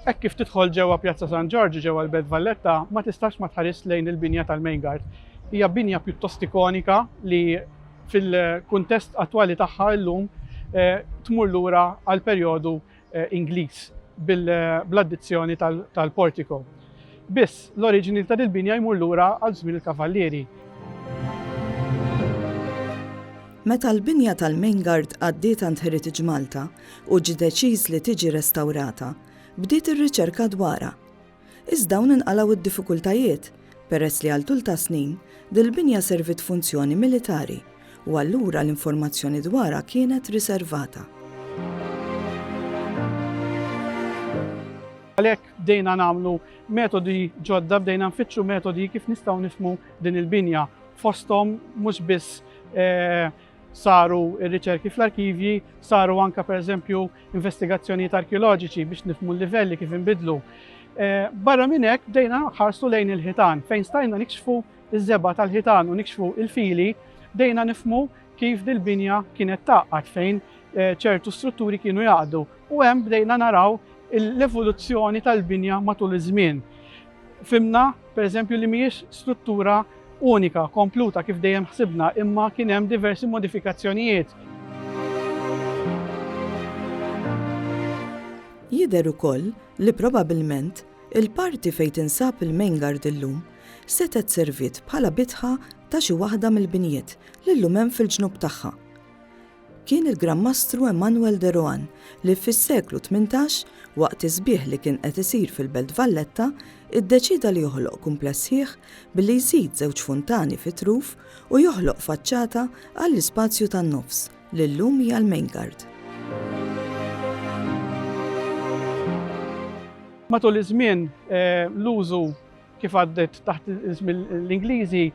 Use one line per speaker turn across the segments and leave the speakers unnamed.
hekk kif tidħol ġewwa Pjazza San Giorgio ġewwa l-Belt Valletta ma tistax ma tħares lejn il-binja tal-Main Guard. Hija binja pjuttost ikonika li fil-kuntest attwali tagħha llum tmur lura għal perjodu Ingliż bl-addizzjoni tal-portico. Biss l-oriġini ta' dil-binja jmur lura għal żmien il-Kavallieri.
Meta l-binja tal-Main Guard għaddiet għand Heritage Malta u ġie deċiż li tiġi restawrata, bdiet ir-riċerka dwarha. Iżda hawn inqalgħu d-diffikultajiet peress li għal tul ta' snin dil-binja servit funzjoni militari u allura l-informazzjoni dwarha kienet riservata.
Għalhekk bdejna nagħmlu metodi ġodda, bdejna nfittxu metodi kif nistgħu nifhmu din il-binja. Fosthom mhux biss saru r-riċerki fl-arkivji, saru anke pereżempju investigazzjonijiet arkeoloġiċi biex nifhmu l-livelli kif inbidlu. Barra minn hekk bdejna ħarsu lejn il-ħitan fejn stajna nikxfu iż-żebgħa tal-ħitan u nikxfu il-fili, bdejna nifhmu kif dil-binja kienet taqqad fejn ċertu strutturi kienu jaqgħdu u hemm bdejna naraw l-evoluzzjoni tal-binja matul iż-żmien. Fimna pereżempju li mhijiex struttura unika, kompluta kif dejjem ħsibna, imma kien hemm diversi modifikazzjonijiet.
Jidher ukoll li probabbilment il-parti fejn tinsab il-Main Guard illum setet servit bħala bitħa ta' xi waħda mill-binjiet li llum hemm fil-ġnub tagħha. Kien il-Grammastru Emanuel de Rohan li fis-seklu 18 waqt isbieħ li kien qed isir fil-Belt Valletta iddeċida li joħloq kumpless sħiħ billi jżid żewġ funtani fit-truf u joħloq faċċata għall-ispazju tan-nofs li llum hija l-Main Guard.
Matul iż-żmien l-użu kif għaddet taħt l-isem l-Ingliżi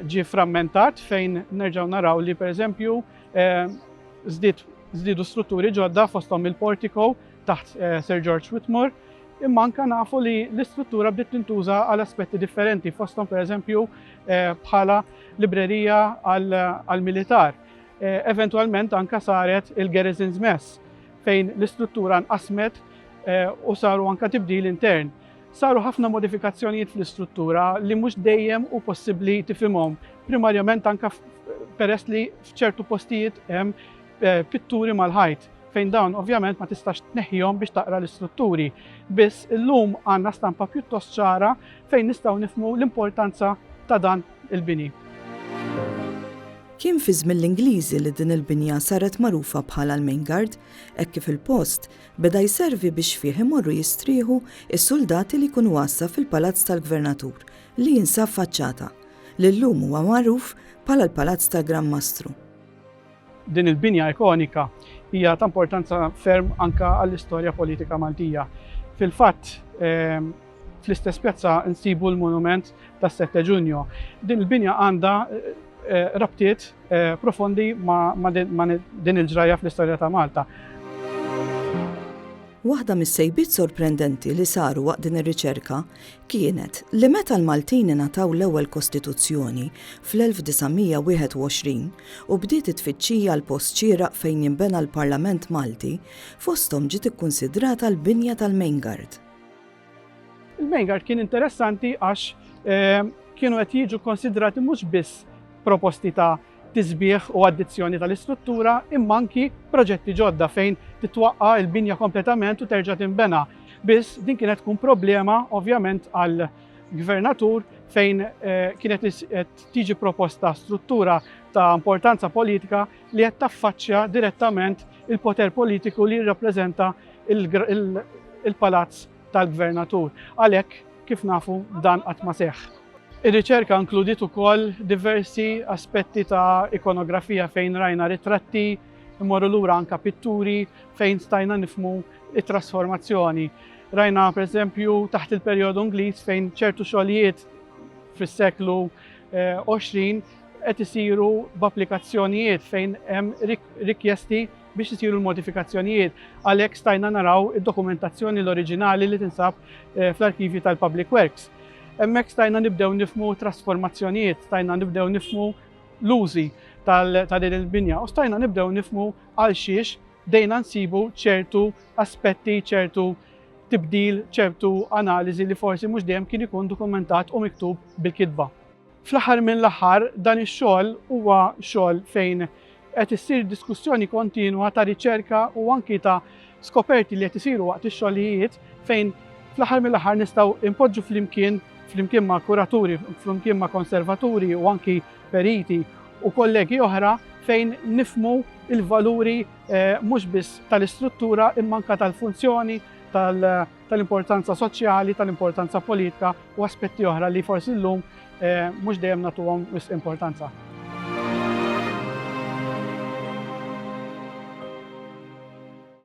ġie frammentat fejn nerġgħu naraw li pereżempju żdiedu strutturi ġodda fosthom il-portico taħt Sir George Whitmore, imma anke nafu li l-istruttura bdiet tintuża għal aspetti differenti fosthom pereżempju bħala librerija għall-militar. Eventwalment anke saret il-Garrison's Mess fejn l-istruttura nqasmet u saru anke tibdil intern. Saru ħafna modifikazzjonijiet fl-istruttura li mhux dejjem hu possibbli tifhimhom. Primarjament anke peress li f'ċertu postijiet hemm pitturi mal-ħajt fejn dawn ovvjament ma tistax tneħħihom biex taqra l-istrutturi. Biss illum għandna stampa pjuttost ċara fejn nistgħu nifhmu l-importanza ta' dan il-bini.
Kien fi żmien l-Ingliżi li din il-binja saret magħrufa bħala l-Main Guard, hekk kif il-post beda jservi biex fih imorru jistrieħu is-soldati li jkunu wassa fil-Palazz tal-Gvernatur li jinsab faċċata li llum huwa magħruf bħala l-Palazz tal-Grammastru.
Din il-binja ikonika hija ta' importanza ferm anke għall-istorja politika Maltija. Fil-fatt fl-istess pjazza nsibu l-monument tas-7 Ġunju. Din il-binja għandha rabtiet profondi ma' din il-ġraja fl-istorja ta' Malta.
Waħda mis-sejbiet sorprendenti li saru waqt din ir-riċerka kienet li meta l-Maltini nataw l-ewwel Kostituzzjoni fl-1921 u bdiet it-tfittxija l-post xieraq fejn jinbena l-Parlament Malti, fosthom ġiet ikkunsidrata l-binja tal-Main Guard.
Il-Main Guard kien interessanti għax kienu qed jiġu konsidrati mhux biss proposti ta' tisbieħ u addizzjoni tal-istruttura imma anki proġetti ġodda fejn titwaqqa l-binja kompletament u terġa' tinbena. Biss din kienet tkun problema ovvjament għall-Gvernatur fejn kienet tiġi proposta struttura ta' importanza politika li qed taffaċċja direttament il-poter politiku li jirrappreżenta il-Palazz tal-Gvernatur. Għalhekk kif nafu dan qatt ma seħħ. Ir-riċerka inkludiet ukoll diversi aspetti ta' ikonografija fejn rajna ritratti, immorru lura anke pitturi fejn stajna nifhmu it-trasformazzjoni. Rajna pereżempju taħt il-perjodu Ingliż fejn ċertu xogħlijiet fis-seklu 20 qed isiru b'applikazzjonijiet fejn hemm rikjesti biex isiru l-modifikazzjonijiet. Għalhekk stajna naraw id-dokumentazzjoni l-oriġinali li tinsab fl-arkivji tal-Public Works. Hemmhekk stajna nibdew nifhmu trasformazzjonijiet, stajna nibdew nifhmu l-użi ta' din il-binja u stajna nibdew nifhmu għal xiex dejna nsibu ċertu aspetti, ċertu tibdil ċertu analiżi li forsi mhux dejjem kien ikun dokumentat u miktub bil-kitba. Fl-aħħar mill-aħħar dan ix-xogħol huwa xogħol fejn qed issir diskussjoni kontinwa ta' riċerka u anki ta' skoperti li qed isiru waqt ix-xogħlijiet fejn fl-aħħar mill-aħħar nistgħu impoġġu flimkien ma' kuraturi, flimkien ma' konservaturi u anki periti u kollegi oħra fejn nifmu il-valuri mhux biss tal-istruttura imma anke tal-funzjoni, tal-importanza soċjali, tal-importanza politika u aspetti oħra li forsi llum mhux dejjem nagħtuhom importanza.